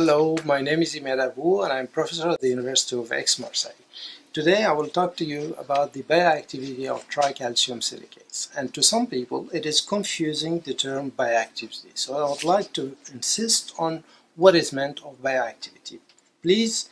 Hello, my name is Imad About and I'm professor at the University of Aix-Marseille. Today I will talk to you about the bioactivity of tricalcium silicates. And to some people it is confusing the term bioactivity. So I would like to insist on what is meant of bioactivity. Please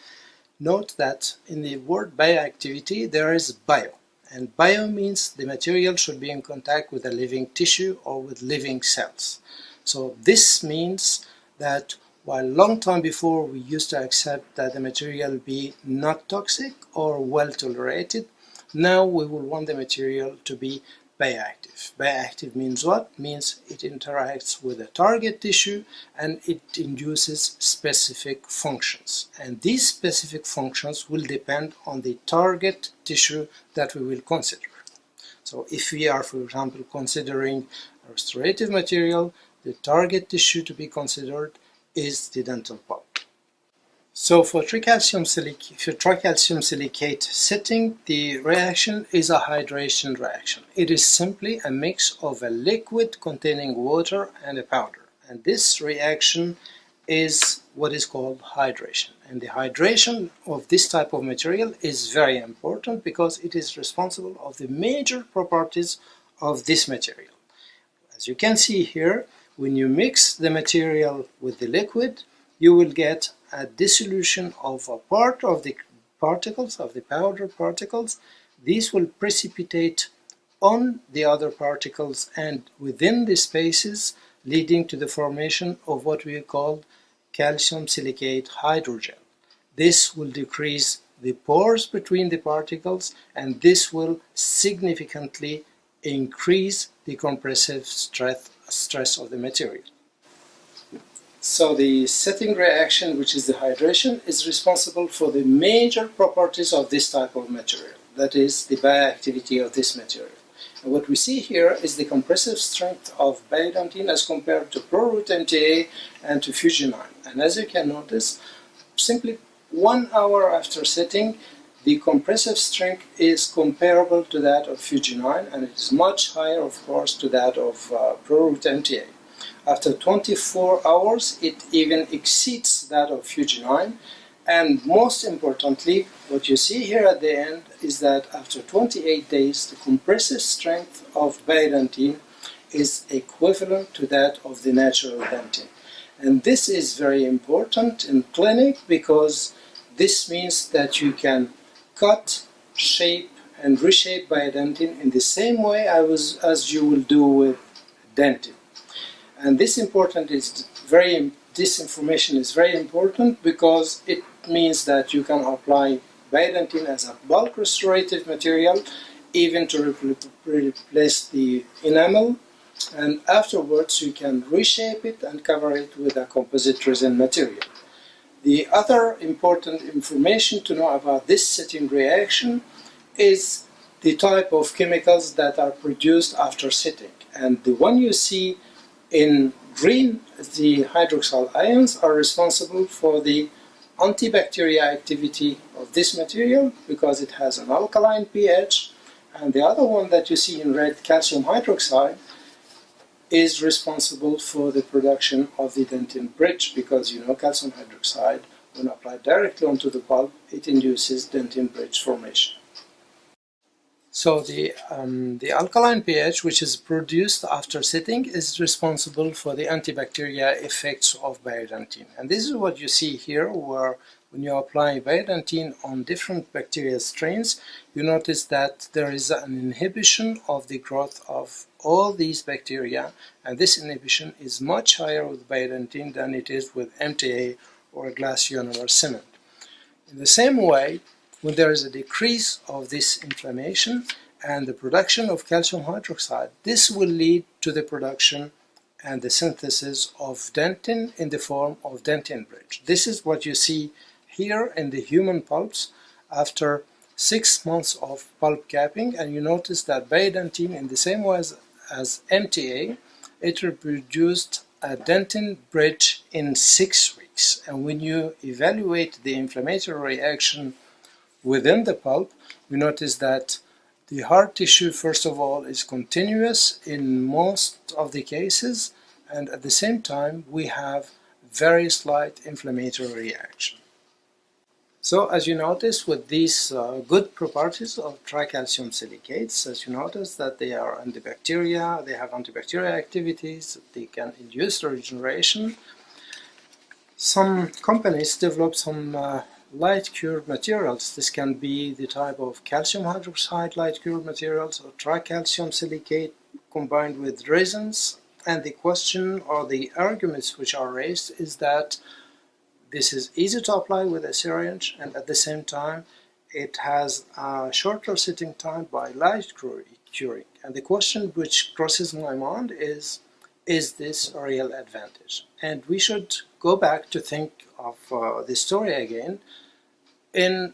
note that in the word bioactivity there is bio. And bio means the material should be in contact with a living tissue or with living cells. So this means that while long time before we used to accept that the material be not toxic or well tolerated, now we will want the material to be bioactive. Bioactive means what? Means it interacts with the target tissue and it induces specific functions. And these specific functions will depend on the target tissue that we will consider. So if we are, for example, considering a restorative material, the target tissue to be considered is the dental pulp. So for tricalcium silicate setting, the reaction is a hydration reaction. It is simply a mix of a liquid containing water and a powder. And this reaction is what is called hydration. And the hydration of this type of material is very important because it is responsible of the major properties of this material. As you can see here, when you mix the material with the liquid, you will get a dissolution of a part of the particles, of the powder particles. These will precipitate on the other particles and within the spaces, leading to the formation of what we call calcium silicate hydrogel. This will decrease the pores between the particles and this will significantly increase the compressive stress of the material. So the setting reaction, which is the hydration, is responsible for the major properties of this type of material, that is the bioactivity of this material. And what we see here is the compressive strength of Biodentine as compared to Pro-Root MTA and to Fusionine. And as you can notice, simply 1 hour after setting, the compressive strength is comparable to that of Fusionine and it is much higher, of course, to that of Pro-Root MTA. After 24 hours, it even exceeds that of Fusionine. And most importantly, what you see here at the end is that after 28 days, the compressive strength of Biodentine is equivalent to that of the natural dentine. And this is very important in clinic because this means that you can cut, shape, and reshape Biodentine in the same way as you will do with dentin. And this information is very important because it means that you can apply Biodentine as a bulk restorative material, even to replace the enamel, and afterwards you can reshape it and cover it with a composite resin material. The other important information to know about this setting reaction is the type of chemicals that are produced after setting. And the one you see in green, the hydroxyl ions, are responsible for the antibacterial activity of this material because it has an alkaline pH. And the other one that you see in red, calcium hydroxide, is responsible for the production of the dentin bridge because you know calcium hydroxide, when applied directly onto the pulp, it induces dentin bridge formation. So the alkaline pH, which is produced after setting, is responsible for the antibacterial effects of Biodentine. And this is what you see here, where when you apply Biodentine on different bacterial strains, you notice that there is an inhibition of the growth of all these bacteria, and this inhibition is much higher with Biodentine than it is with MTA or glass ionomer cement. In the same way, when there is a decrease of this inflammation and the production of calcium hydroxide, this will lead to the production and the synthesis of dentin in the form of dentin bridge. This is what you see here in the human pulps after 6 months of pulp capping, and you notice that Biodentine, in the same way as MTA, it reproduced a dentin bridge in 6 weeks. And when you evaluate the inflammatory reaction within the pulp, we notice that the hard tissue, first of all, is continuous in most of the cases, and at the same time we have very slight inflammatory reaction. So as you notice with these good properties of tricalcium silicates, as you notice that they are antibacterial, they have antibacterial activities, they can induce regeneration. Some companies develop some light cured materials. This can be the type of calcium hydroxide light cured materials or tricalcium silicate combined with resins, and the question or the arguments which are raised is that this is easy to apply with a syringe, and at the same time it has a shorter sitting time by light curing. And the question which crosses my mind is this a real advantage? And we should go back to think of the story again in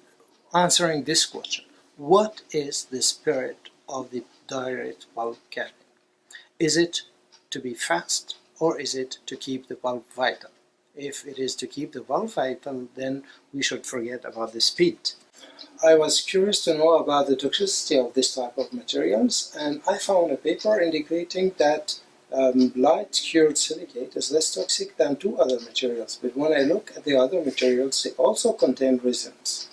answering this question. What is the spirit of the direct pulp capping? Is it to be fast, or is it to keep the pulp vital? If it is to keep the pulp vital, then we should forget about the speed. I was curious to know about the toxicity of this type of materials, and I found a paper indicating that light cured silicate is less toxic than two other materials, but when I look at the other materials, they also contain resins.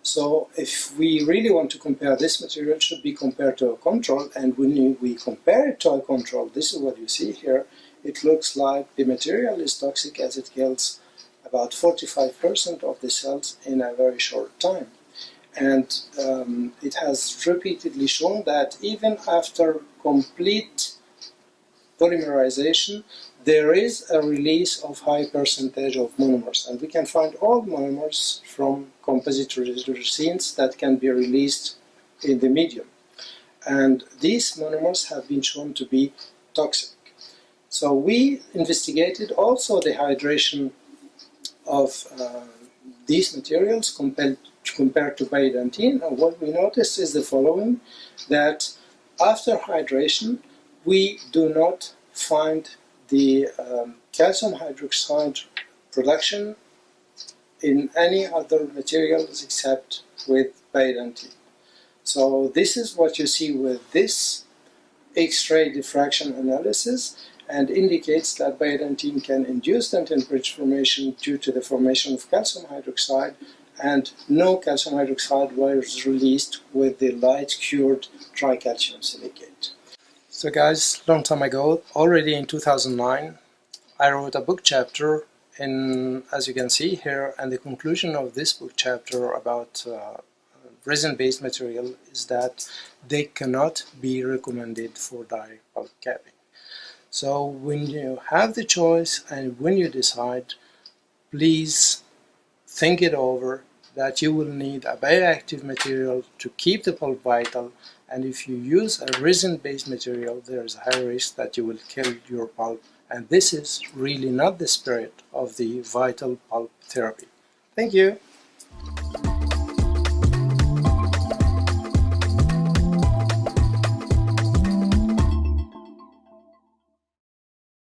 So if we really want to compare, this material should be compared to a control, and when we compare it to a control, this is what you see here. It looks like the material is toxic as it kills about 45% of the cells in a very short time. And it has repeatedly shown that even after complete polymerization, there is a release of high percentage of monomers. And we can find all monomers from composite resins that can be released in the medium. And these monomers have been shown to be toxic. So we investigated also the hydration of these materials compared to Biodentine, and what we noticed is the following, that after hydration we do not find the calcium hydroxide production in any other materials except with Biodentine. So this is what you see with this X-ray diffraction analysis, and indicates that Biodentine can induce dentin bridge formation due to the formation of calcium hydroxide, and no calcium hydroxide was released with the light cured tricalcium silicate. So guys, long time ago, already in 2009, I wrote a book chapter as you can see here, and the conclusion of this book chapter about resin-based material is that they cannot be recommended for direct pulp capping. So when you have the choice and when you decide, please think it over, that you will need a bioactive material to keep the pulp vital, and if you use a resin-based material, there is a high risk that you will kill your pulp, and this is really not the spirit of the vital pulp therapy. Thank you.